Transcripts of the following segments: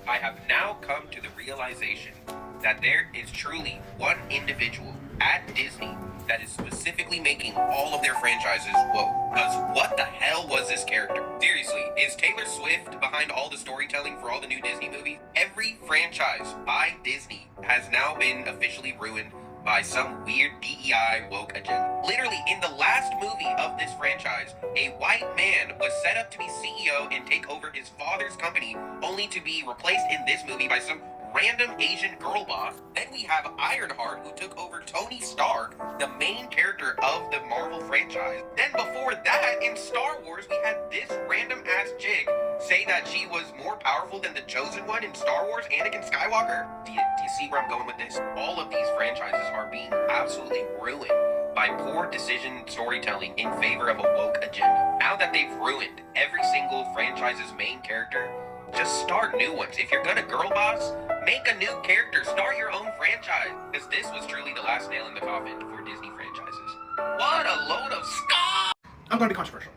I have now come to the realization that there is truly one individual at Disney that is specifically making all of their franchises woke. Because what the hell was this character? Seriously, is Taylor Swift behind all the storytelling for all the new Disney movies? Every franchise by Disney has now been officially ruined by some weird DEI woke agenda. Literally, in the last movie of this franchise, a white man was set up to be CEO and take over his father's company, only to be replaced in this movie by some random Asian girl boss. Then we have Ironheart, who took over Tony Stark, the main character of the Marvel franchise. Then before that, in Star Wars, we had this random ass chick say that she was more powerful than the Chosen One in Star Wars, Anakin Skywalker. Do you see where I'm going with this? All of these franchises are being absolutely ruined by poor decision storytelling in favor of a woke agenda. Now that they've ruined every single franchise's main character, just start new ones. If you're gonna girl boss, make a new character. Start your own franchise. Because this was truly the last nail in the coffin for Disney franchises. What a load of scum! I'm going to be controversial.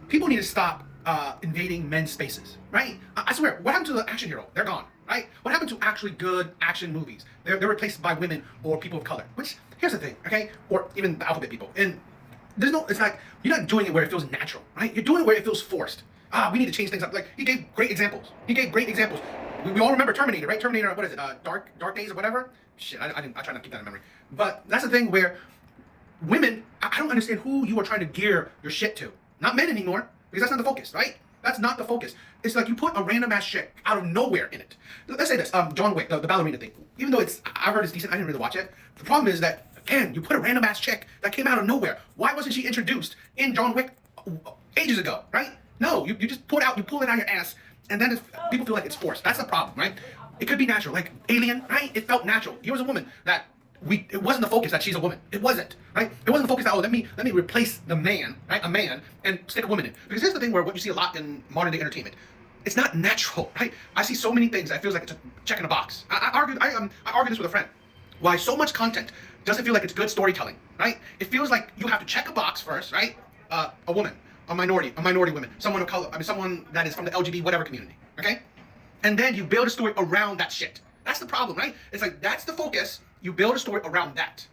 People need to stop invading men's spaces, right? I swear, what happened to the action hero? They're gone, right? What happened to actually good action movies? They're replaced by women or people of color. Which, here's the thing, okay? Or even the alphabet people. And it's like, you're not doing it where it feels natural, right? You're doing it where it feels forced. We need to change things up. Like, he gave great examples. We all remember Terminator, right? Terminator, what is it? Dark Days or whatever? Shit, I try not to keep that in memory. But that's the thing where women, I don't understand who you are trying to gear your shit to. Not men anymore, because that's not the focus, right? That's not the focus. It's like you put a random ass chick out of nowhere in it. Let's say this, John Wick, the ballerina thing. Even though I've heard it's decent, I didn't really watch it. The problem is that, again, you put a random ass chick that came out of nowhere. Why wasn't she introduced in John Wick ages ago, right? No, you just pull it out of your ass, and then people feel like it's forced. That's the problem, right? It could be natural, like Alien, right? It felt natural. Here was a woman that it wasn't the focus that she's a woman. It wasn't, right? It wasn't the focus that, let me replace the man, right? A man, and stick a woman in. Because here's the thing where what you see a lot in modern day entertainment, it's not natural, right? I see so many things that feels like it's a check in a box. I argue this with a friend. Why so much content doesn't feel like it's good storytelling, right? It feels like you have to check a box first, right? A woman, a minority woman, someone of color, someone that is from the LGBT whatever community, okay? And then you build a story around that shit. That's the problem, right? It's like, that's the focus. You build a story around that.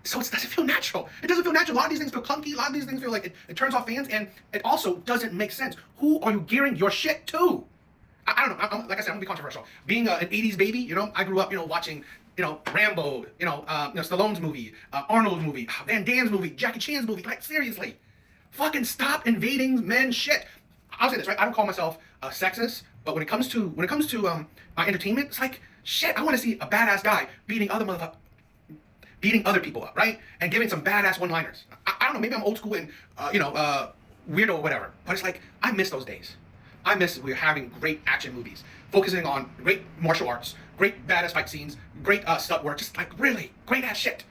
So it doesn't feel natural. It doesn't feel natural. A lot of these things feel clunky. A lot of these things feel like it turns off fans, and it also doesn't make sense. Who are you gearing your shit to? I don't know. Like I said, I'm gonna be controversial. Being an '80s baby, I grew up, watching, Rambo, Stallone's movie, Arnold's movie, Van Damme's movie, Jackie Chan's movie. Like, seriously, fucking stop invading men's shit. I'll say this, right? I don't call myself sexist, but when it comes to entertainment, it's like, shit, I want to see a badass guy beating other people up, right? And giving some badass one-liners. I don't know, maybe I'm old school and, weirdo or whatever. But it's like, I miss those days. I miss we're having great action movies, focusing on great martial arts, great badass fight scenes, great stunt work, just like really great ass shit.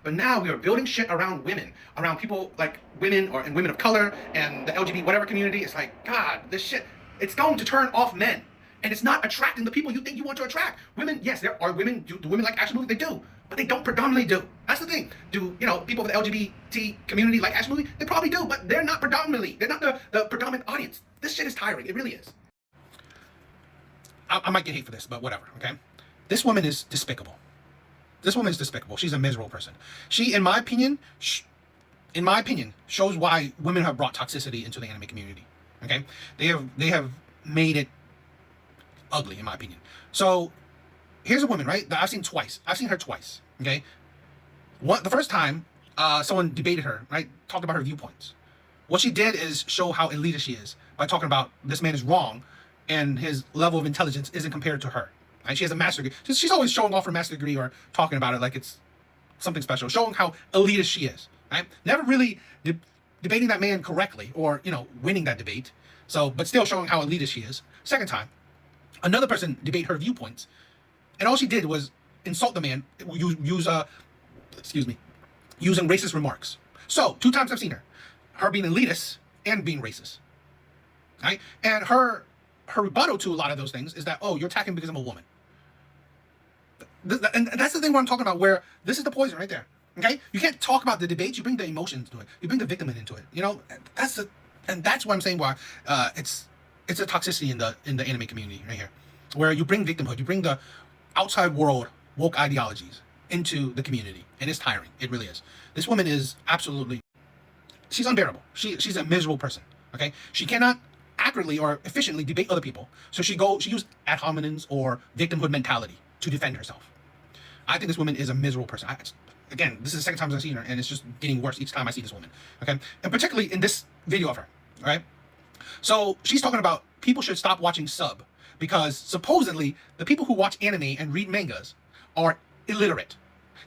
But now we are building shit around women, around people like women and women of color and the LGBT whatever community. It's like, God, this shit, it's going to turn off men. And it's not attracting the people you think you want to attract. Women, yes, there are women. Do women like action movies? They do. But they don't predominantly do. That's the thing. Do, people of the LGBT community like action movies? They probably do, but they're not predominantly. They're not the predominant audience. This shit is tiring. It really is. I might get hate for this, but whatever, okay? This woman is despicable. She's a miserable person. She, in my opinion, shows why women have brought toxicity into the anime community. Okay? They have made it ugly, in my opinion. So here's a woman, right, that I've seen twice. I've seen her twice. Okay? The first time, someone debated her, right? Talked about her viewpoints. What she did is show how elitist she is by talking about this man is wrong and his level of intelligence isn't compared to her. Right? She has a master's degree. She's always showing off her master's degree or talking about it like it's something special, showing how elitist she is. Right? Never really debating that man correctly or, winning that debate. So, but still showing how elitist she is. Second time, another person debate her viewpoints, and all she did was insult the man, using racist remarks. So, 2 times I've seen her being elitist and being racist. Right? And her rebuttal to a lot of those things is that, oh, you're attacking because I'm a woman. And that's the thing where I'm talking about, where this is the poison right there. Okay? You can't talk about the debates, you bring the emotions to it. You bring the victim into it. That's why I'm saying why it's a toxicity in the anime community right here. where you bring victimhood, you bring the outside world woke ideologies into the community, and it's tiring. It really is. This woman is absolutely, she's unbearable. She's a miserable person. Okay, she cannot accurately or efficiently debate other people, so she used ad hominems or victimhood mentality to defend herself. I think this woman is a miserable person. Again, this is the second time I've seen her, and it's just getting worse each time I see this woman. Okay, and particularly in this video of her. All right, so she's talking about people should stop watching sub because supposedly the people who watch anime and read mangas are illiterate.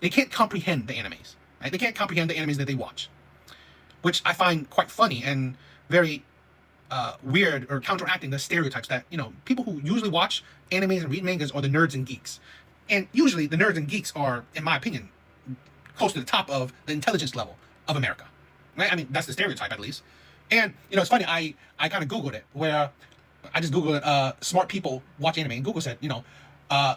They can't comprehend the animes. Right? They can't comprehend the animes that they watch, which I find quite funny and very weird, or counteracting the stereotypes that, people who usually watch animes and read mangas are the nerds and geeks. And usually the nerds and geeks are, in my opinion, close to the top of the intelligence level of America. Right? I mean, that's the stereotype at least. And, it's funny, I kind of Googled it, where I just Googled it, smart people watch anime, and Google said,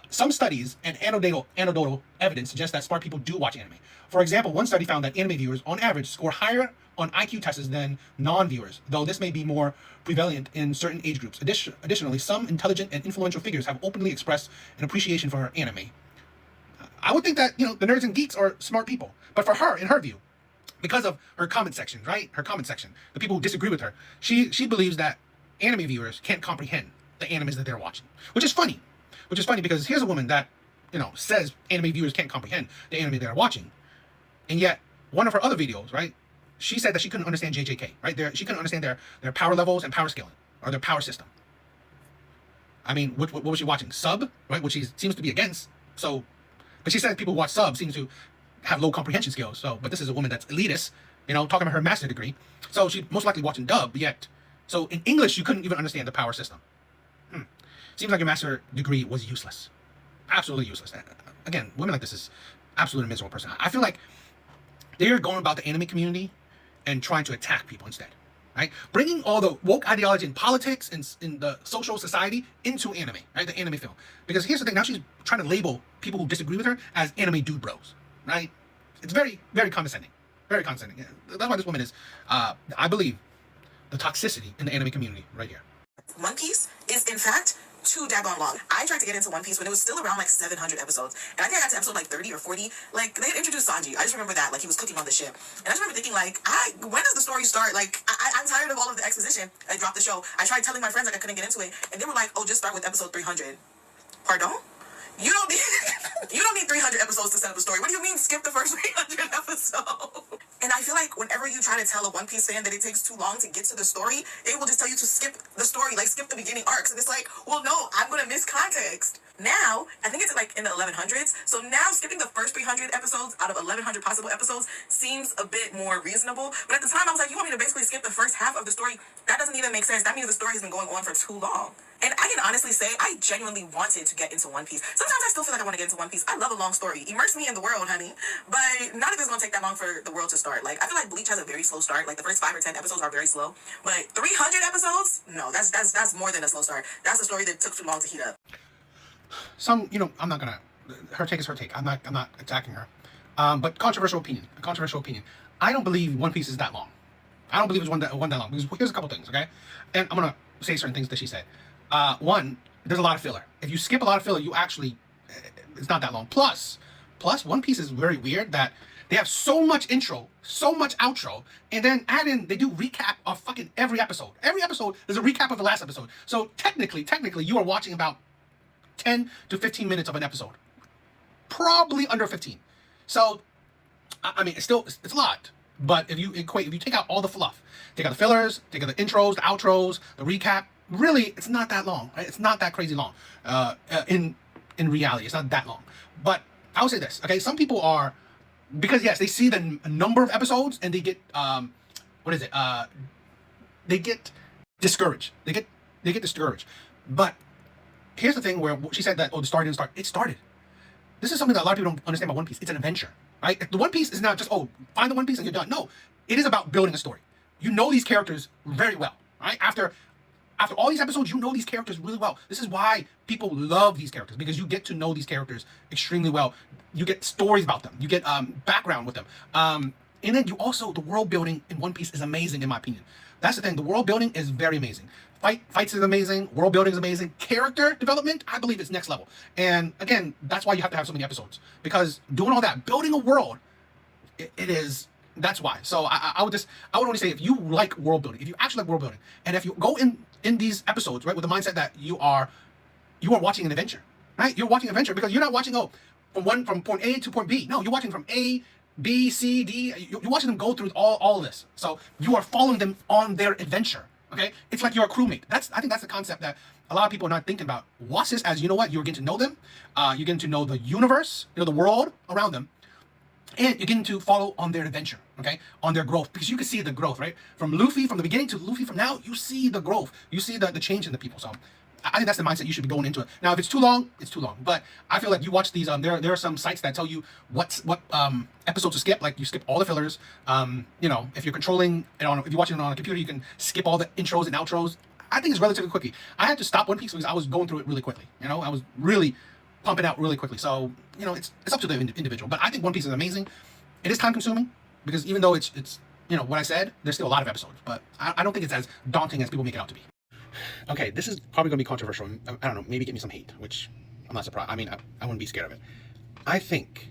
some studies and anecdotal evidence suggest that smart people do watch anime. For example, one study found that anime viewers, on average, score higher on IQ tests than non-viewers, though this may be more prevalent in certain age groups. Additionally, some intelligent and influential figures have openly expressed an appreciation for anime. I would think that, the nerds and geeks are smart people. But for her, in her view, because of her comment section, right? Her comment section, the people who disagree with her, she believes that anime viewers can't comprehend the animes that they're watching, which is funny. Which is funny because here's a woman that, says anime viewers can't comprehend the anime they're watching. And yet, one of her other videos, right, she said that she couldn't understand JJK, right? She couldn't understand their power levels and power scaling, or their power system. I mean, what was she watching? Sub, right? Which she seems to be against. So, but she said people who watch sub seem to have low comprehension skills. So, but this is a woman that's elitist, talking about her master's degree. So she most likely watching dub, yet. So in English, you couldn't even understand the power system. Seems like your master's degree was useless. Absolutely useless. Again, women like this is absolutely a miserable person. I feel like they're going about the anime community and trying to attack people instead. Right? Bringing all the woke ideology in politics and in the social society into anime, right? The anime film. Because here's the thing, now she's trying to label people who disagree with her as anime dude bros, right? It's very, very condescending. Very condescending. That's why this woman is, I believe, the toxicity in the anime community right here. One Piece is, in fact, too daggone long. I tried to get into One Piece when it was still around 700 episodes, and I think I got to episode 30 or 40. They had introduced Sanji. I just remember that, he was cooking on the ship, and I just remember thinking, when does the story start? I'm tired of all of the exposition. I dropped the show. I tried telling my friends I couldn't get into it, and they were like, "Oh, just start with episode 300." Pardon? You don't need 300 episodes to set up a story. What do you mean skip the first 300 episodes? And I feel like whenever you try to tell a One Piece fan that it takes too long to get to the story, they will just tell you to skip the story, skip the beginning arcs. And it's well, no, I'm going to miss context. Now, I think it's in the 1100s. So now skipping the first 300 episodes out of 1100 possible episodes seems a bit more reasonable. But at the time, I was like, you want me to basically skip the first half of the story? That doesn't even make sense. That means the story has been going on for too long. And I can honestly say, I genuinely wanted to get into One Piece. Sometimes I still feel like I want to get into One Piece. I love a long story. Immerse me in the world, honey. But none of it's going to take that long for the world to start. I feel like Bleach has a very slow start. The first 5 or 10 episodes are very slow. But 300 episodes? No, that's more than a slow start. That's a story that took too long to heat up. Some, I'm not gonna. Her take is her take. I'm not attacking her. But controversial opinion. A controversial opinion. I don't believe One Piece is that long. I don't believe it's one that long. Because here's a couple things, okay? And I'm gonna say certain things that she said. One, there's a lot of filler. If you skip a lot of filler, you actually, it's not that long. Plus, One Piece is very weird that they have so much intro, so much outro, and then they do recap of fucking every episode. Every episode is a recap of the last episode. So technically, you are watching about 10 to 15 minutes of an episode. Probably under 15. So, I mean, it's a lot. But if you take out all the fluff, take out the fillers, take out the intros, the outros, the recap, really, it's not that long. Right? It's not that crazy long. In reality, it's not that long. But I would say this, okay? Some people are, because yes, they see the number of episodes and they get, they get discouraged. They get discouraged. But here's the thing where she said that, the story didn't start. It started. This is something that a lot of people don't understand about One Piece. It's an adventure, right? The One Piece is not just, find the One Piece and you're done. No, it is about building a story. You know these characters very well, right? After all these episodes, you know these characters really well. This is why people love these characters, because you get to know these characters extremely well. You get stories about them. You get background with them. And then the world building in One Piece is amazing, in my opinion. That's the thing. The world building is very amazing. Fights is amazing. World building is amazing. Character development, I believe, is next level. And again, that's why you have to have so many episodes, because doing all that, building a world, it is. That's why. So I would only say, if you like world building, if you actually like world building, and if you go in these episodes, right, with the mindset that you are watching an adventure, right? You're watching an adventure because you're not watching from point A to point B. No, you're watching from A, B, C, D. You're watching them go through all this. So you are following them on their adventure. Okay, it's like you're a crewmate. I think that's the concept that a lot of people are not thinking about. Watch this as, you know what, you're getting to know them. You're getting to know the universe, the world around them. And you're getting to follow on their adventure, okay? On their growth, because you can see the growth, right? From Luffy, from the beginning to Luffy from now, you see the growth. You see the change in the people. So I think that's the mindset you should be going into it. Now, if it's too long, it's too long. But I feel like you watch these, there are some sites that tell you what episodes to skip. Like, you skip all the fillers. If you're controlling it if you're watching it on a computer, you can skip all the intros and outros. I think it's relatively quickly. I had to stop One Piece because I was going through it really quickly. I was really pumping out really quickly. So, it's up to the individual. But I think One Piece is amazing. It is time consuming because even though it's what I said, there's still a lot of episodes. But I don't think it's as daunting as people make it out to be. Okay, this is probably going to be controversial. I don't know, maybe get me some hate, which I'm not surprised. I mean, I wouldn't be scared of it. I think,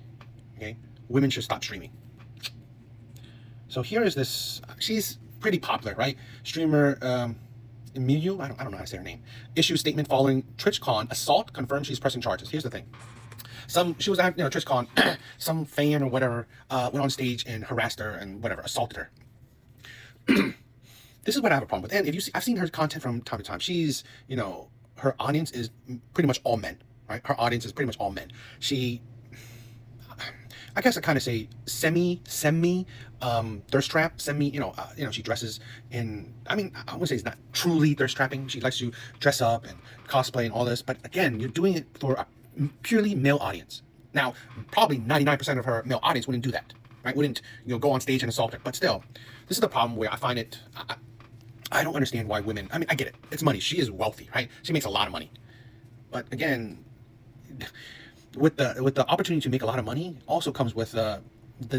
okay, women should stop streaming. So here is this, she's pretty popular, right? Streamer, Emilu, I don't know how to say her name. Issue statement following TwitchCon assault, confirms she's pressing charges. Here's the thing. She was at TwitchCon, some fan or whatever went on stage and harassed her and whatever, assaulted her. This is what I have a problem with. And if you see, I've seen her content from time to time. She's, her audience is pretty much all men, right? Her audience is pretty much all men. I guess I kind of say semi thirst trap, she dresses in, I wouldn't say it's not truly thirst trapping. She likes to dress up and cosplay and all this, but again, you're doing it for a purely male audience. Now, probably 99% of her male audience wouldn't do that, right? Wouldn't, go on stage and assault her, but still, this is the problem where I find it, I don't understand why women, I get it, it's money, she is wealthy, right? She makes a lot of money, but again, with the opportunity to make a lot of money also comes with the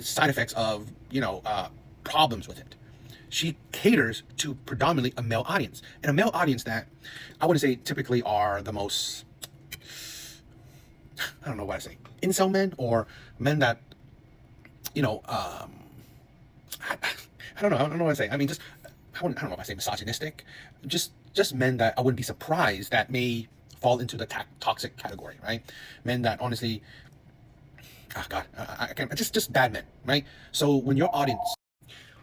side effects of problems with it. She caters to predominantly a male audience, and a male audience that I wouldn't say typically are the most, I don't know what I say, incel men, or men that I don't know what I say. I don't know if I say misogynistic, just men that I wouldn't be surprised that may fall into the toxic category, right? Men that honestly, I can't, just bad men, right? So when your audience,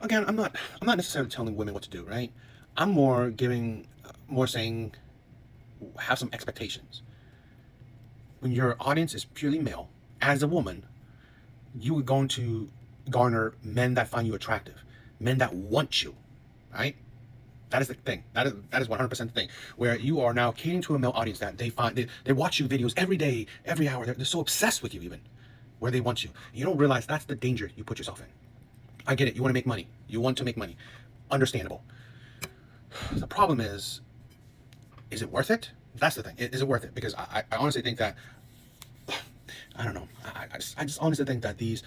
again, I'm not necessarily telling women what to do, right? I'm more saying, have some expectations. When your audience is purely male, as a woman, you are going to garner men that find you attractive, men that want you, right? That is the thing. That is 100% the thing. Where you are now catering to a male audience that they watch you videos every day, every hour. They're so obsessed with you, even, where they want you. You don't realize that's the danger you put yourself in. I get it. You want to make money. You want to make money. Understandable. The problem is it worth it? That's the thing. Is it worth it? Because I honestly think that, I don't know. I just honestly think that these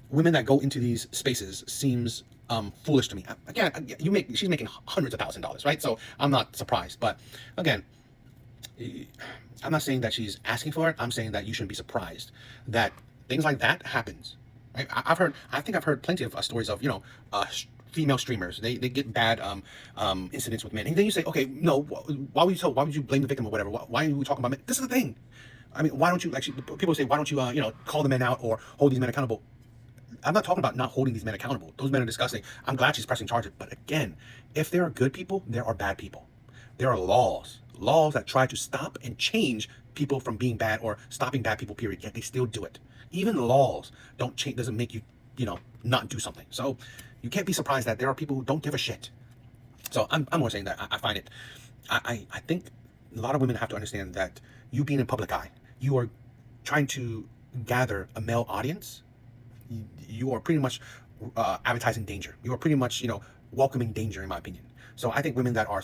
women that go into these spaces seems foolish to me. Again, she's making hundreds of $1,000s, right? So I'm not surprised. But again, I'm not saying that she's asking for it. I'm saying that you shouldn't be surprised that things like that happens. Right? I think I've heard plenty of stories of female streamers. They get bad incidents with men, and then you say, okay, no, why would you blame the victim or whatever? Why are we talking about men? This is the thing. Why don't you people say, why don't you call the men out or hold these men accountable? I'm not talking about not holding these men accountable. Those men are disgusting. I'm glad she's pressing charges. But again, if there are good people, there are bad people. There are laws that try to stop and change people from being bad, or stopping bad people, period. Yet they still do it. Even laws doesn't make you, not do something. So you can't be surprised that there are people who don't give a shit. So I'm more saying that I find it, I think a lot of women have to understand that you being in public eye, you are trying to gather a male audience. You are pretty much advertising danger. You are pretty much, welcoming danger, in my opinion. So I think women that are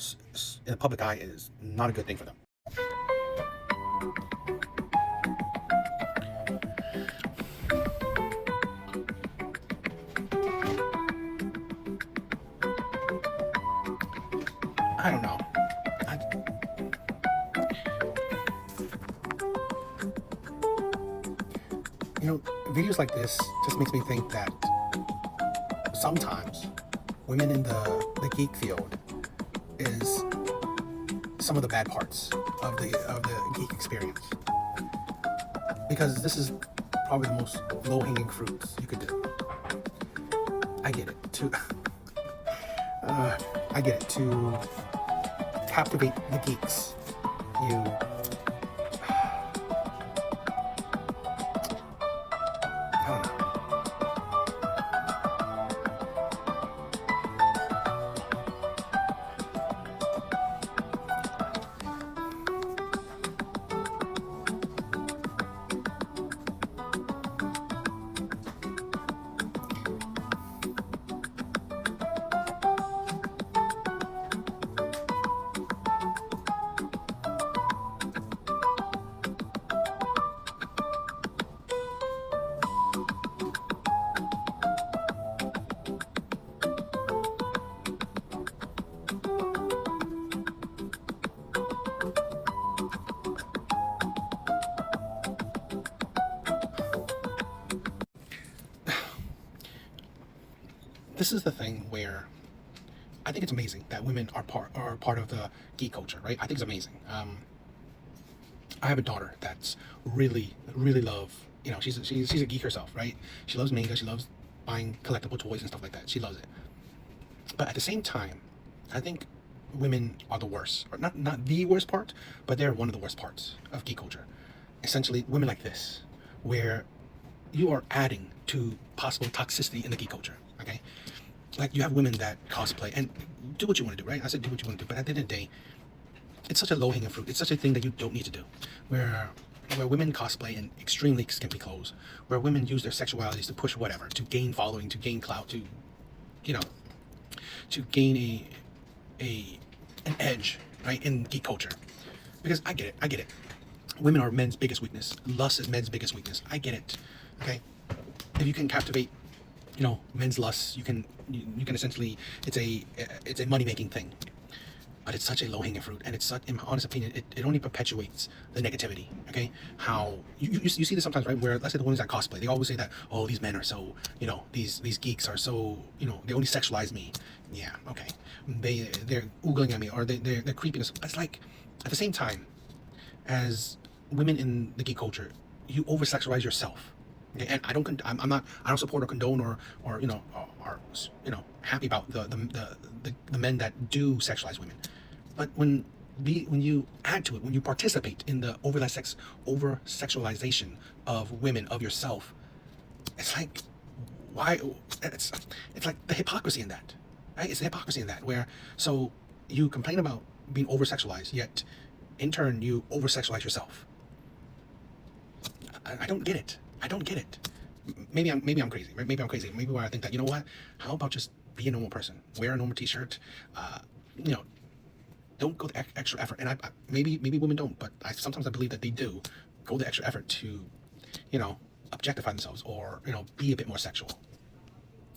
in the public eye is not a good thing for them. I don't know. videos like this just makes me think that sometimes women in the geek field is some of the bad parts of the geek experience, because this is probably the most low-hanging fruits you could do. I get it. To captivate the geeks, you I don't know. This is the thing where I think it's amazing that women are part of the geek culture, right? I think it's amazing. I have a daughter that's really love. She's a geek herself, right? She loves manga. She loves buying collectible toys and stuff like that. She loves it. But at the same time, I think women are the worst, or not the worst part, but they're one of the worst parts of geek culture. Essentially, women like this, where you are adding to possible toxicity in the geek culture. Okay, like you have women that cosplay and do what you want to do, right? I said do what you want to do, but at the end of the day, it's such a low-hanging fruit. It's such a thing that you don't need to do. Where women cosplay in extremely skimpy clothes, where women use their sexualities to push whatever, to gain following, to gain clout, to gain an edge, right, in geek culture. Because I get it. Women are men's biggest weakness. Lust is men's biggest weakness. I get it. Okay, if you can captivate men's lusts, you can essentially, it's a money-making thing. But it's such a low-hanging fruit, and it's such, in my honest opinion, it only perpetuates the negativity. Okay, how you see this sometimes, right? Where, let's say, the women that cosplay, they always say that, oh, these men are so, these geeks are so, they only sexualize me. Yeah, okay, they're oogling at me, or they're creeping us. It's like, at the same time, as women in the geek culture, you over-sexualize yourself. Okay, and I don't support or condone or happy about the men that do sexualize women. But when you add to it, when you participate in the over sexualization of women, of yourself, it's like, why? It's like the hypocrisy in that, right? It's the hypocrisy in that, where so you complain about being over sexualized, yet in turn you over sexualize yourself. I don't get it. Maybe I'm crazy. Right? Maybe I'm crazy. Maybe where I think that, how about just be a normal person, wear a normal t-shirt, don't go the extra effort. And maybe women don't, but sometimes I believe that they do go the extra effort to, objectify themselves, or, be a bit more sexual.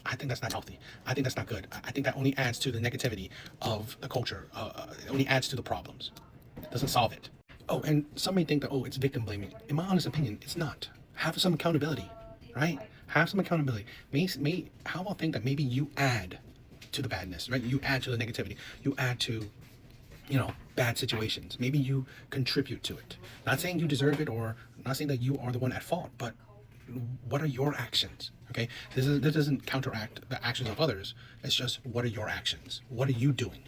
I think that's not healthy. I think that's not good. I think that only adds to the negativity of the culture. It only adds to the problems. It doesn't solve it. Oh, and some may think that, it's victim blaming. In my honest opinion, it's not. Have some accountability, right? Have some accountability. How about think that maybe you add to the badness, right? You add to the negativity. You add to, bad situations. Maybe you contribute to it. Not saying you deserve it, or not saying that you are the one at fault, but what are your actions? Okay, this doesn't counteract the actions of others. It's just, what are your actions? What are you doing?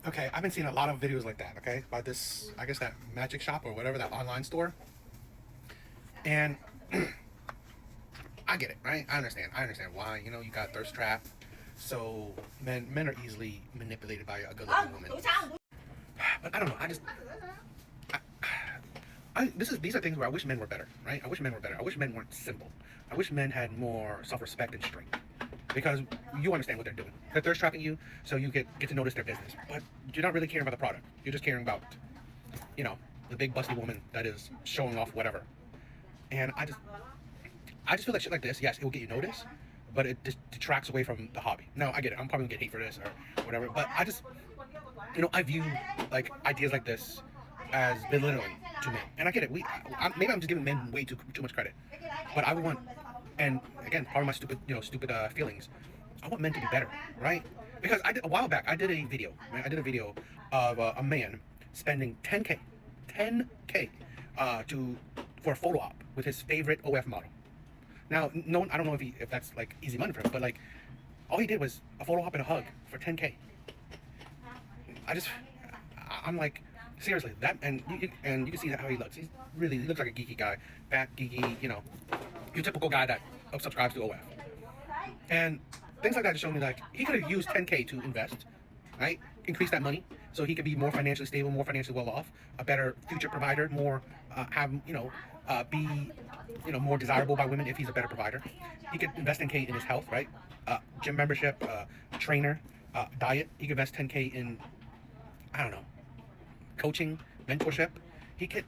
Okay, I've been seeing a lot of videos like that, okay, by this, I guess, that magic shop or whatever, that online store. And I get it, right? I understand why, you got thirst trap. So men are easily manipulated by a good-looking woman. But I don't know. These are things where I wish men were better, right? I wish men were better. I wish men weren't simple. I wish men had more self-respect and strength, because you understand what they're doing. They're thirst trapping you, so you get to notice their business. But you're not really caring about the product. You're just caring about, the big busty woman that is showing off whatever. And I just feel like shit like this, yes, it will get you noticed, but it just detracts away from the hobby. Now, I get it. I'm probably gonna get hate for this or whatever, but I view like ideas like this as belittling to men. And I get it. Maybe I'm just giving men way too much credit, but I want, and again, part of my stupid feelings, I want men to be better, right? Because a while back, I did a video, right? I did a video of a man spending 10K for a photo op with his favorite OF model. Now, no, I don't know if that's like easy money for him, but like, all he did was a photo op and a hug for 10K. I'm like, seriously, that, and you can see how he looks. He looks like a geeky guy, fat, geeky, your typical guy that subscribes to OF. And things like that just show me like he could have used 10K to invest, right? Increase that money so he could be more financially stable, more financially well off, a better future provider, more be more desirable by women if he's a better provider. He could invest 10K in his health, right? Gym membership, trainer, diet. He could invest 10K in, I don't know, coaching, mentorship. He could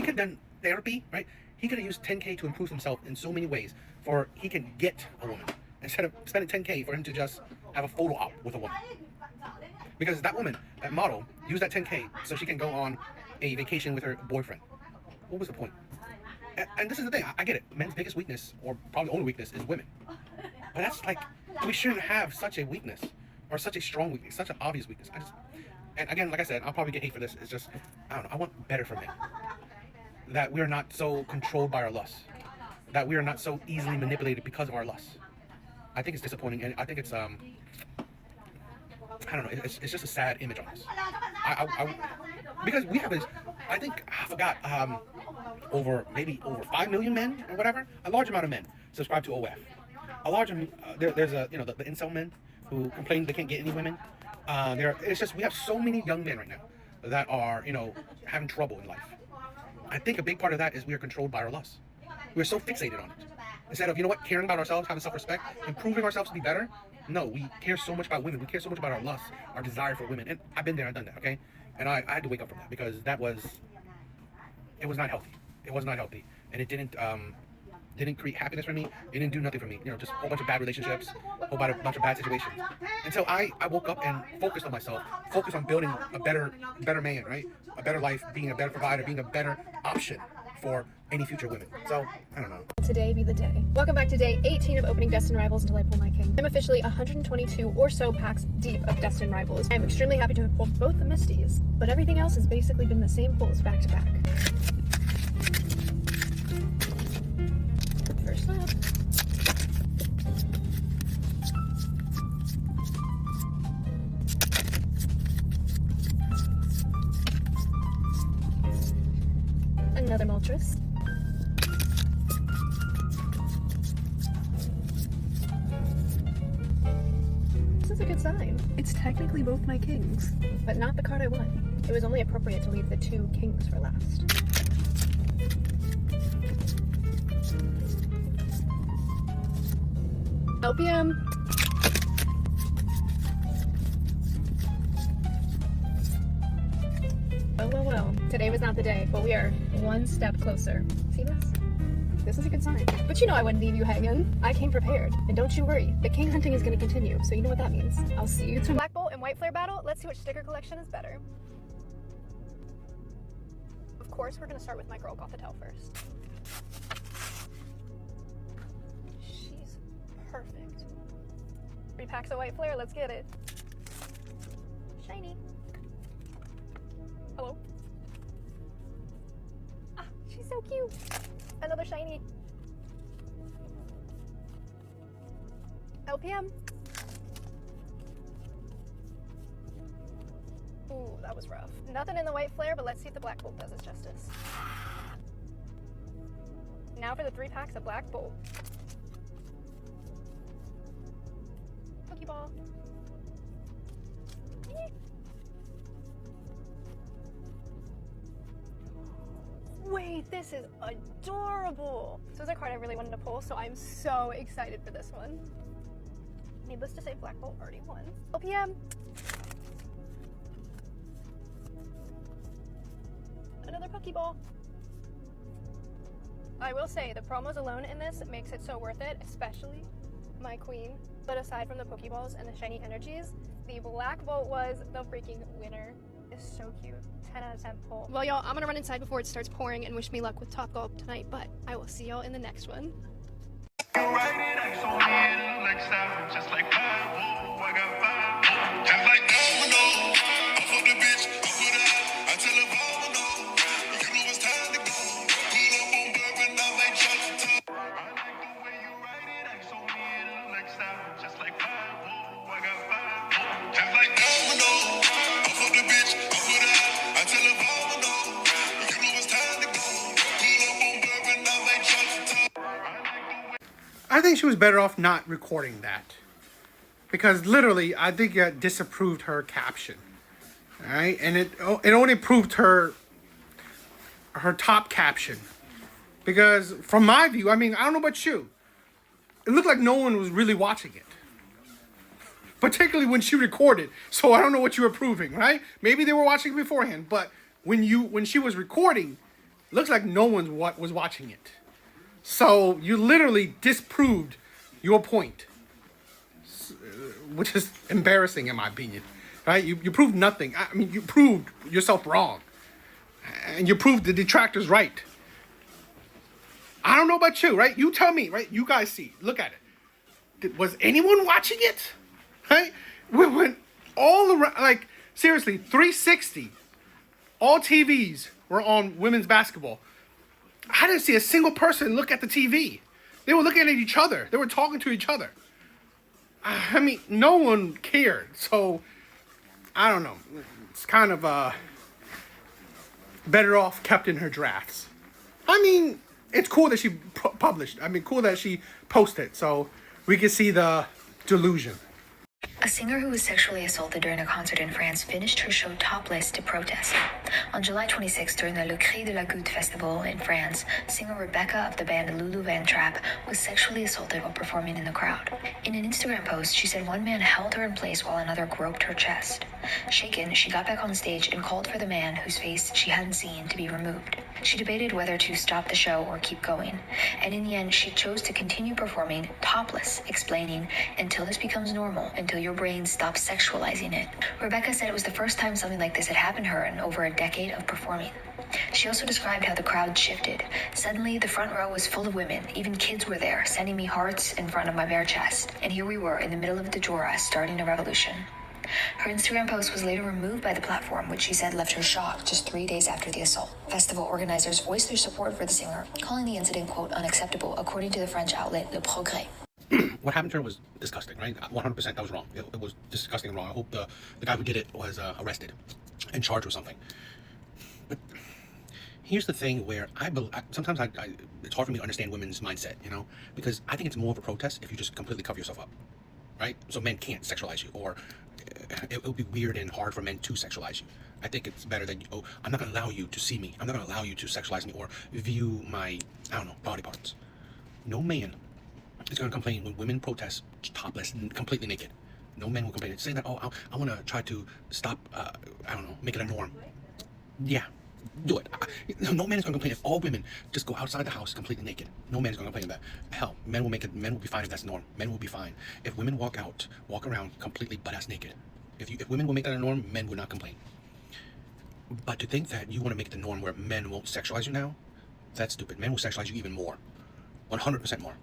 have done therapy, right? He could have used 10K to improve himself in so many ways, for he can get a woman instead of spending 10K for him to just have a photo op with a woman. Because that woman, that model, used that 10K so she can go on a vacation with her boyfriend. What was the point? And this is the thing, I get it. Men's biggest weakness, or probably only weakness, is women. But that's like, we shouldn't have such a weakness, or such a strong weakness, such an obvious weakness. And again, like I said, I'll probably get hate for this. It's just, I don't know, I want better for men. That we are not so controlled by our lusts. That we are not so easily manipulated because of our lusts. I think it's disappointing, and I think it's, I don't know, it's just a sad image on us. Because we have this, I forgot, over 5 million men or whatever, a large amount of men subscribe to OF. A large, there's the incel men who complain they can't get any women. It's just, we have so many young men right now that are, having trouble in life. I think a big part of that is we are controlled by our lusts. We're so fixated on it. Instead of, caring about ourselves, having self-respect, improving ourselves to be better. No, we care so much about women. We care so much about our lusts, our desire for women. And I've been there, I've done that, okay? And I had to wake up from that, because it was not healthy. It was not healthy. And it didn't create happiness for me. It didn't do nothing for me. Just a whole bunch of bad relationships, a whole bunch of bad situations. And so I woke up and focused on myself, focused on building a better man, right? A better life, being a better provider, being a better option for any future women. So, I don't know. Today be the day. Welcome back to day 18 of opening Destined Rivals until I pull my king. I'm officially 122 or so packs deep of Destined Rivals. I'm extremely happy to have pulled both the Misties, but everything else has basically been the same pulls back to back. First up. Another Moltres. This is a good sign. It's technically both my kings, but not the card I won. It was only appropriate to leave the 2 kings for last. LPM. Well. Today was not the day, but we are one step closer. See this? This is a good sign. But I wouldn't leave you hanging. I came prepared. And don't you worry, the king hunting is going to continue, so you know what that means. I'll see you tomorrow. Black Bolt and White Flare battle. Let's see which sticker collection is better. Of course, we're going to start with my girl Gothitelle first. She's perfect. 3 packs of White Flare, let's get it. Shiny. Hello. Ah, she's so cute. Another shiny. LPM. Ooh, that was rough. Nothing in the White Flare, but let's see if the Black Bolt does its justice. Now for the 3 packs of Black Bolt. Pokeball. wait, this is adorable. So it was a card I really wanted to pull, so I'm so excited for this one. Needless to say, Black Bolt already won. OPM. Another Pokeball. I will say, the promos alone in this makes it so worth it, especially my queen. But aside from the Pokeballs and the shiny energies, the Black Bolt was the freaking winner. It's so cute. 10 out of 10 pull. Well, y'all, I'm gonna run inside before it starts pouring and wish me luck with Top Golf tonight, but I will see y'all in the next one. I think she was better off not recording that, because literally I think it disapproved her caption. All right, and it only improved her top caption, because from my view, I mean, I don't know about you, it looked like no one was really watching it, particularly when she recorded. So I don't know what you were proving, right? Maybe they were watching it beforehand, but when she was recording, it looks like no one was watching it. So you literally disproved your point, which is embarrassing in my opinion, right? You proved nothing. I mean, you proved yourself wrong, and you proved the detractors right. I don't know about you, right? You tell me, right? You guys see, look at it. Was anyone watching it? Right? We went all around, like, seriously, 360. All TVs were on women's basketball. I didn't see a single person look at the TV. They were looking at each other. They were talking to each other. I mean, no one cared. So, I don't know. It's kind of better off kept in her drafts. I mean, it's cool that she published. I mean, cool that she posted. So, we can see the delusion. A singer who was sexually assaulted during a concert in France finished her show topless to protest. On July 26, during the Le Cri de la Goutte festival in France, singer Rebecca of the band Lulu Van Trapp was sexually assaulted while performing in the crowd. In an Instagram post, she said one man held her in place while another groped her chest. Shaken, she got back on stage and called for the man, whose face she hadn't seen, to be removed. She debated whether to stop the show or keep going, and in the end, she chose to continue performing topless, explaining, "Until this becomes normal, until your brain stops sexualizing it." Rebecca said it was the first time something like this had happened to her in over a decade of performing. She also described how the crowd shifted. Suddenly, the front row was full of women. Even kids were there, sending me hearts in front of my bare chest. And here we were, in the middle of the Jura, starting a revolution. Her Instagram post was later removed by the platform, which she said left her shocked just 3 days after the assault. Festival organizers voiced their support for the singer, calling the incident, quote, unacceptable, according to the French outlet Le Progrès. What happened to her was disgusting, right? 100% that was wrong. It was disgusting and wrong. I hope the guy who did it was arrested and charged with something. But here's the thing where sometimes it's hard for me to understand women's mindset, you know? Because I think it's more of a protest if you just completely cover yourself up, right? So men can't sexualize you, or it would be weird and hard for men to sexualize you. I think it's better that, I'm not going to allow you to see me. I'm not going to allow you to sexualize me or view my, body parts. No man is going to complain when women protest topless and completely naked. No men will complain. Say that, I want to try to stop, make it a norm. Yeah, do it. No man is going to complain if all women just go outside the house completely naked. No man is going to complain about that. Hell, men will be fine if that's the norm. Men will be fine if women walk around completely butt-ass naked. If women will make that a norm, men would not complain. But to think that you want to make it the norm where men won't sexualize you now, that's stupid. Men will sexualize you even more. 100% more.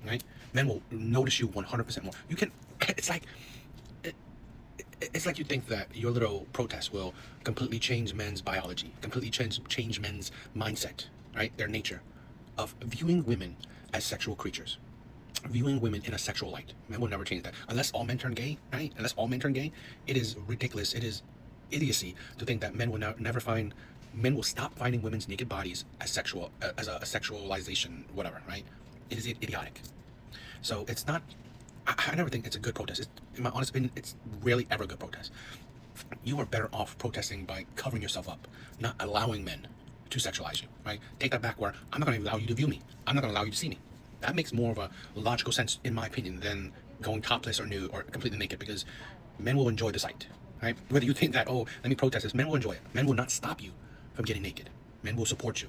Right? Men will notice you 100% more. You can, it's like you think that your little protest will completely change men's biology, completely change men's mindset, right? Their nature of viewing women as sexual creatures, viewing women in a sexual light. Men will never change that. Unless all men turn gay, right? Unless all men turn gay, it is ridiculous. It is idiocy to think that men will men will stop finding women's naked bodies as sexual, as a sexualization, whatever, right? It is idiotic. So it's not, I never think it's a good protest. In my honest opinion, it's rarely ever a good protest. You are better off protesting by covering yourself up, not allowing men to sexualize you, right? Take that back where I'm not going to allow you to view me. I'm not going to allow you to see me. That makes more of a logical sense, in my opinion, than going topless or nude or completely naked, because men will enjoy the sight, right? Whether you think that, oh, let me protest this, men will enjoy it. Men will not stop you from getting naked. Men will support you.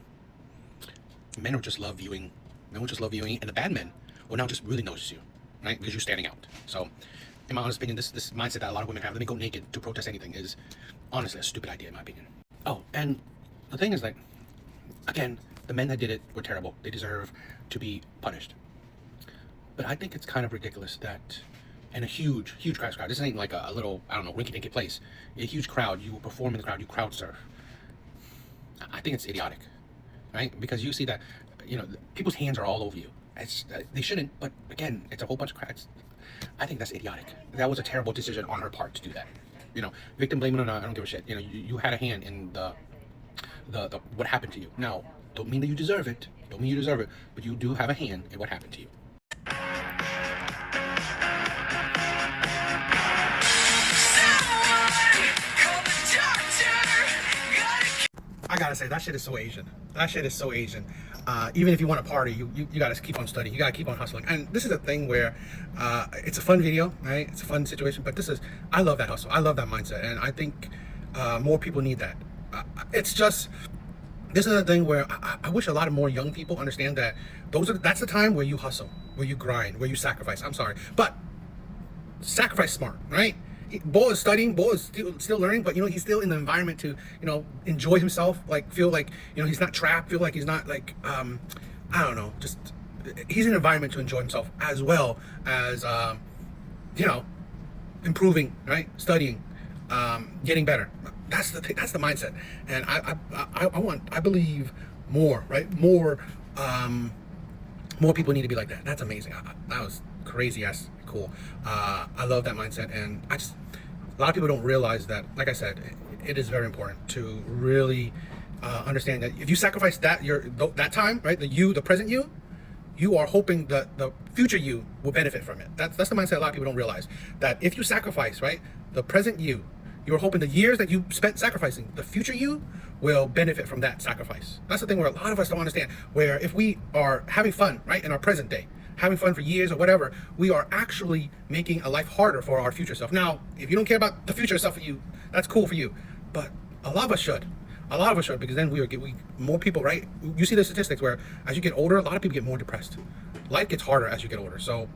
Men will just love viewing. Men will just love viewing, and the bad men will now just really notice you, right? Because you're standing out. So, in my honest opinion, this mindset that a lot of women have, let me go naked to protest anything, is honestly a stupid idea, in my opinion. Oh, and the thing is, like, again, the men that did it were terrible. They deserve to be punished. But I think it's kind of ridiculous that in a huge crowd, this ain't like a little, I don't know, rinky-dinky place. A huge crowd, you perform in the crowd, you crowd surf. I think it's idiotic, right? Because you see that, you know, people's hands are all over you. They shouldn't, but again, it's a whole bunch of crowds. I think that's idiotic. That was a terrible decision on her part to do that. You know, victim blaming or not, I don't give a shit. You know, you had a hand in the what happened to you. Now, don't mean that you deserve it. Don't mean you deserve it, but you do have a hand in what happened to you. I gotta say, that shit is so Asian. That shit is so Asian. Even if you want to party, you gotta keep on studying. You gotta keep on hustling. And this is a thing where it's a fun video, right? It's a fun situation. But I love that hustle. I love that mindset, and I think more people need that. It's just, this is a thing where I wish a lot of more young people understand that that's the time where you hustle, where you grind, where you sacrifice. I'm sorry, but sacrifice smart, right? Bo is studying, Bo is still learning, but you know, he's still in the environment to, you know, enjoy himself, like feel like, you know, he's not trapped, feel like he's not like, I don't know, just, he's in an environment to enjoy himself, as well as, you know, improving, right? Studying, getting better. That's the thing, that's the mindset. And I believe more, right? More people need to be like that. That's amazing. That was crazy ass cool. I love that mindset, and a lot of people don't realize that, like I said, it is very important to really understand that if you sacrifice that time, right, the present you are hoping that the future you will benefit from it. That's the mindset a lot of people don't realize, that if you sacrifice, right, the present you're hoping the years that you spent sacrificing, the future you will benefit from that sacrifice. That's the thing where a lot of us don't understand, where if we are having fun, right, in our present day, having fun for years or whatever, we are actually making a life harder for our future self. Now, if you don't care about the future self for you, that's cool for you. But a lot of us should. A lot of us should, because then we more people, right? You see the statistics where as you get older, a lot of people get more depressed. Life gets harder as you get older. So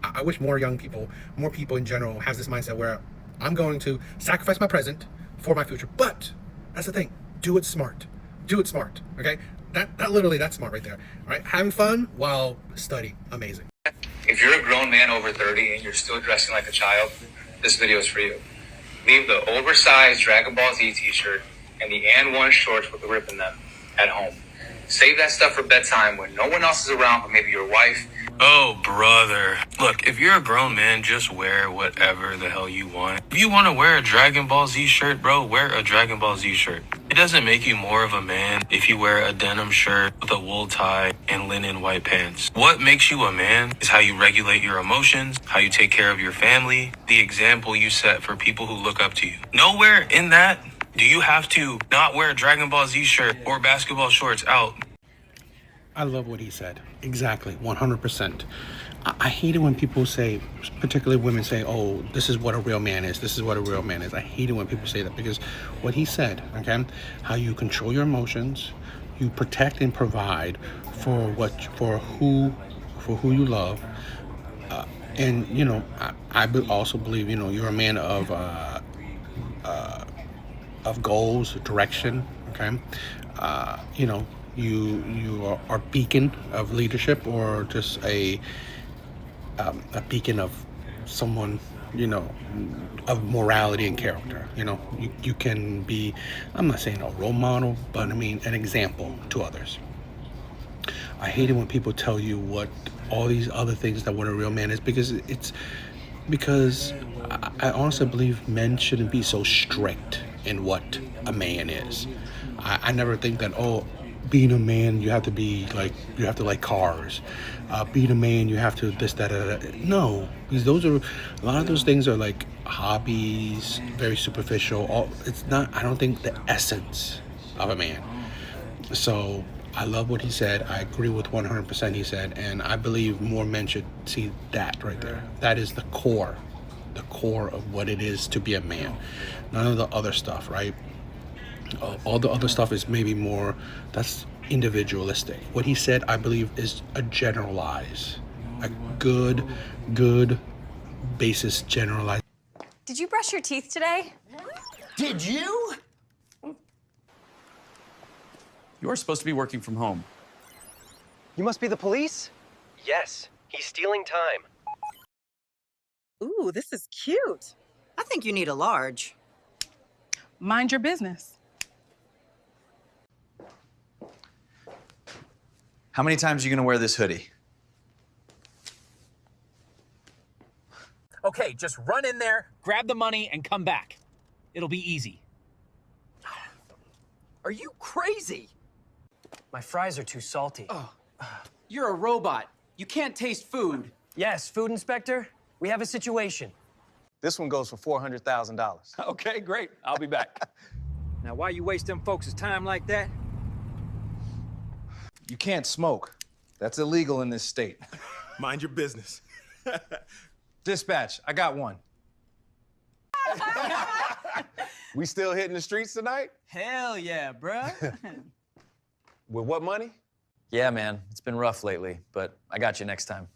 I wish more young people, more people in general, has this mindset where I'm going to sacrifice my present for my future. But that's the thing. Do it smart. Do it smart. Okay? That's smart right there. All right? Having fun while studying. Amazing. If you're a grown man over 30 and you're still dressing like a child, this video is for you. Leave the oversized Dragon Ball Z t-shirt and the And1 shorts with the rip in them at home. Save that stuff for bedtime when no one else is around, but maybe your wife. Oh, brother. Look, if you're a grown man, just wear whatever the hell you want. If you want to wear a Dragon Ball Z shirt, bro, wear a Dragon Ball Z shirt. It doesn't make you more of a man if you wear a denim shirt with a wool tie and linen white pants. What makes you a man is how you regulate your emotions, how you take care of your family, the example you set for people who look up to you. Nowhere in that do you have to not wear a Dragon Ball Z shirt or basketball shorts out. I love what he said. Exactly, 100%. I hate it when people say, particularly women say, oh, this is what a real man is. This is what a real man is. I hate it when people say that, because what he said, okay, how you control your emotions, you protect and provide for who you love, and you know, I also believe, you know, you're a man of goals, direction, okay, you know. You are a beacon of leadership, or just a beacon of someone, you know, of morality and character. You know, you can be, I'm not saying a role model, but I mean an example to others. I hate it when people tell you what all these other things that what a real man is, because I honestly believe men shouldn't be so strict in what a man is. I never think that, oh, being a man, you have to like cars. Being a man, you have to this, that, that. No, because a lot of those things are like hobbies, very superficial. It's not, I don't think, the essence of a man. So I love what he said. I agree with 100% he said, and I believe more men should see that right there. That is the core of what it is to be a man. None of the other stuff, right? All the other stuff is maybe more, that's individualistic. What he said, I believe, is a good basis generalized. Did you brush your teeth today? Did you? You're supposed to be working from home. You must be the police? Yes, he's stealing time. Ooh, this is cute. I think you need a large. Mind your business. How many times are you gonna wear this hoodie? Okay, just run in there, grab the money, and come back. It'll be easy. Are you crazy? My fries are too salty. Oh, you're a robot. You can't taste food. Yes, food inspector, we have a situation. This one goes for $400,000. Okay, great. I'll be back. Now, why you waste them folks' time like that? You can't smoke. That's illegal in this state. Mind your business. Dispatch, I got one. We still hitting the streets tonight? Hell yeah, bruh. With what money? Yeah, man, it's been rough lately, but I got you next time.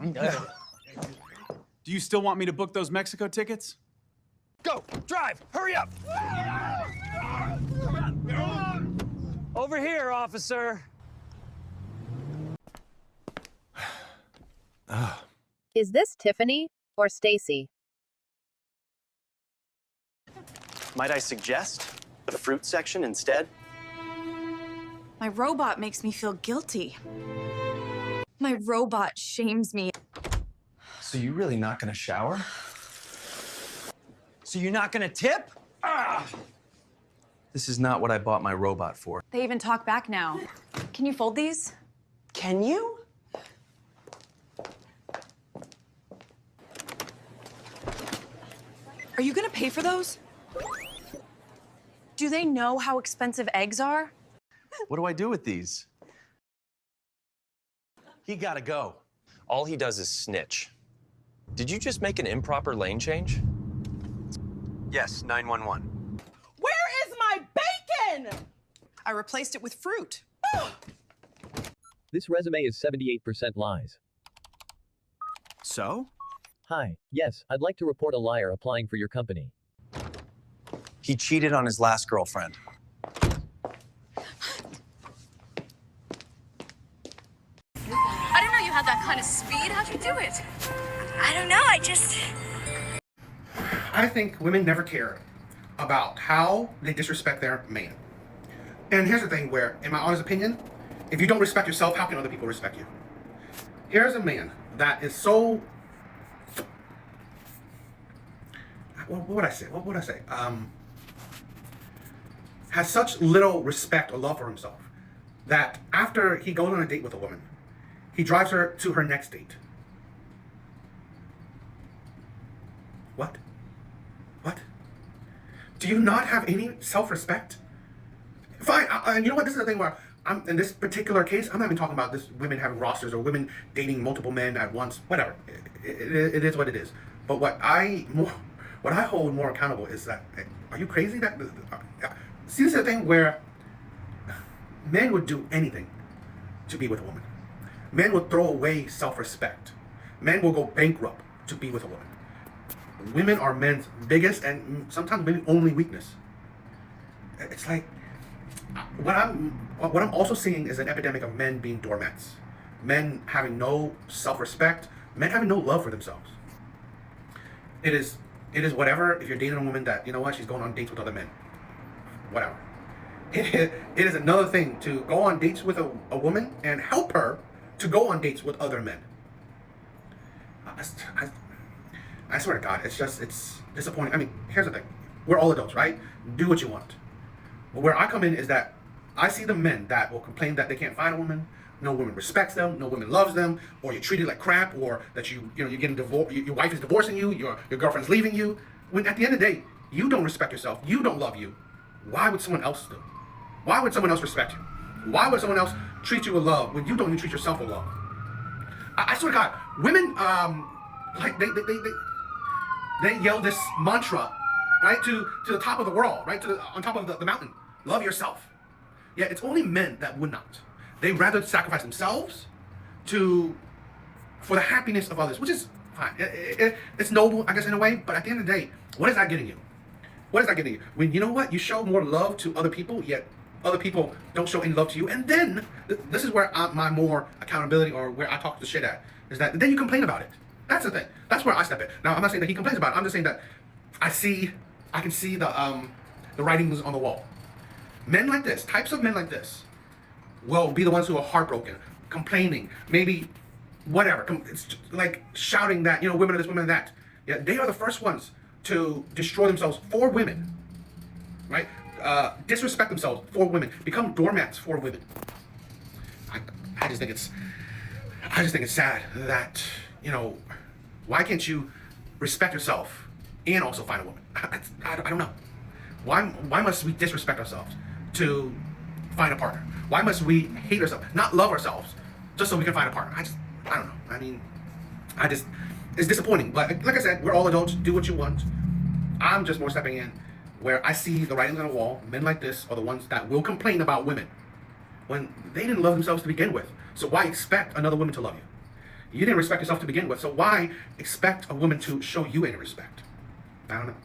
Do you still want me to book those Mexico tickets? Go, drive, hurry up. Over here, officer. Is this Tiffany or Stacy? Might I suggest the fruit section instead? My robot makes me feel guilty. My robot shames me. So you really not gonna shower? So you're not gonna tip? This is not what I bought my robot for. They even talk back now. Can you fold these? Can you? Are you gonna pay for those? Do they know how expensive eggs are? What do I do with these? He gotta go. All he does is snitch. Did you just make an improper lane change? Yes, 911. Where is my bacon? I replaced it with fruit. This resume is 78% lies. So? Hi, yes, I'd like to report a liar applying for your company. He cheated on his last girlfriend. I didn't know you had that kind of speed. How'd you do it? I don't know. I think women never care about how they disrespect their man. And here's the thing where, in my honest opinion, if you don't respect yourself, how can other people respect you? Here's a man that is so... What would I say? Has such little respect or love for himself that after he goes on a date with a woman, he drives her to her next date. What? Do you not have any self-respect? Fine, and you know what? This is the thing where in this particular case, I'm not even talking about this women having rosters or women dating multiple men at once. Whatever, it is what it is. But what I hold more accountable is that, are you crazy? See, this is the thing where men would do anything to be with a woman. Men would throw away self-respect. Men will go bankrupt to be with a woman. Women are men's biggest and sometimes maybe only weakness. It's like, what I'm also seeing is an epidemic of men being doormats. Men having no self-respect. Men having no love for themselves. It is whatever if you're dating a woman that, you know what, she's going on dates with other men. Whatever. It is another thing to go on dates with a woman and help her to go on dates with other men. I swear to God, it's disappointing. I mean, here's the thing. We're all adults, right? Do what you want. But where I come in is that I see the men that will complain that they can't find a woman, no woman respects them, no woman loves them, or you're treated like crap, or that you're getting divorced, your wife is divorcing you, your girlfriend's leaving you. When at the end of the day, you don't respect yourself, you don't love you. Why would someone else do? Why would someone else respect you? Why would someone else treat you with love when you don't even treat yourself with love? I swear to God, women, like they yell this mantra, right, to the top of the world, right, on top of the mountain. Love yourself. Yeah, it's only men that would not. They rather sacrifice themselves for the happiness of others, which is fine. It's noble, I guess, in a way. But at the end of the day, what is that getting you? What is that getting you? When you know what, you show more love to other people, yet other people don't show any love to you, and then this is where my more accountability, or where I talk the shit at, is that then you complain about it. That's the thing. That's where I step in. Now, I'm not saying that he complains about it. I'm just saying that I can see the writings on the wall. Men like this, types of men like this, will be the ones who are heartbroken, complaining, maybe whatever. It's like shouting that, women are this, women are that. Yeah, they are the first ones to destroy themselves for women, right? Disrespect themselves for women, become doormats for women. I just think it's sad that, why can't you respect yourself and also find a woman? I don't know. Why must we disrespect ourselves to find a partner? Why must we hate ourselves, not love ourselves, just so we can find a partner? I don't know. I mean, it's disappointing. But like I said, we're all adults. Do what you want. I'm just more stepping in where I see the writings on the wall. Men like this are the ones that will complain about women when they didn't love themselves to begin with. So why expect another woman to love you? You didn't respect yourself to begin with, so why expect a woman to show you any respect? I don't know.